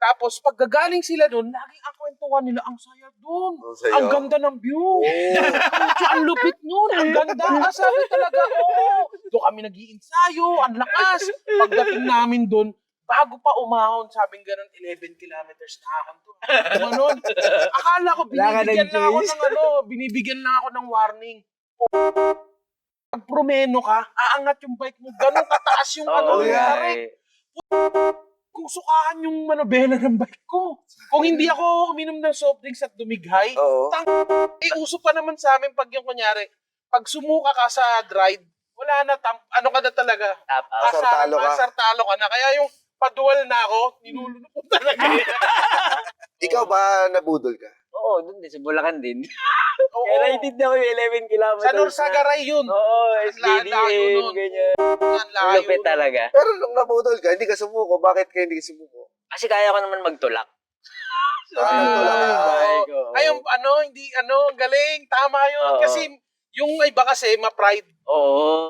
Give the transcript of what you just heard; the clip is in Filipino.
Tapos pagkagaling sila doon, laging ang kwentuhan nila, ang saya doon. saya? Ang ganda ng view. Oo. Ang lupit nun, ang ganda. Sabi talaga, doon kami nag-iinsayo, ang lakas. Pagdating namin doon, bago pa umahon, sabing ganun, 11 kilometers na ako doon. Gumanon. Akala ko, binibigyan lang ako ng warning. Pag promeno ka, aangat yung bike mo, ganun kataas yung tarik. Kung sukahan yung manobela ng bike ko. Kung hindi ako uminom ng soft drinks at dumighay, uso pa naman sa amin pag yung kunyari, pag sumuka ka sa ride, wala na, ano ka na talaga, asartalo ka na. Kaya yung padual na ako, nilulunok ko talaga. Ikaw ba nabudol ka? Oo, dun din, sa Bulacan din. Kaya naitid na ko yung 11 kilometers. Sa Norsagaray yun. Oo, SBDM, ganyan. Ang lupit talaga. Pero nung nabudol ka, hindi ka sumuko. Bakit ka hindi ka sumuko? Kasi kaya ko naman magtulak. Galing, tama yun. Kasi yung iba kasi, ma-pride. Oo.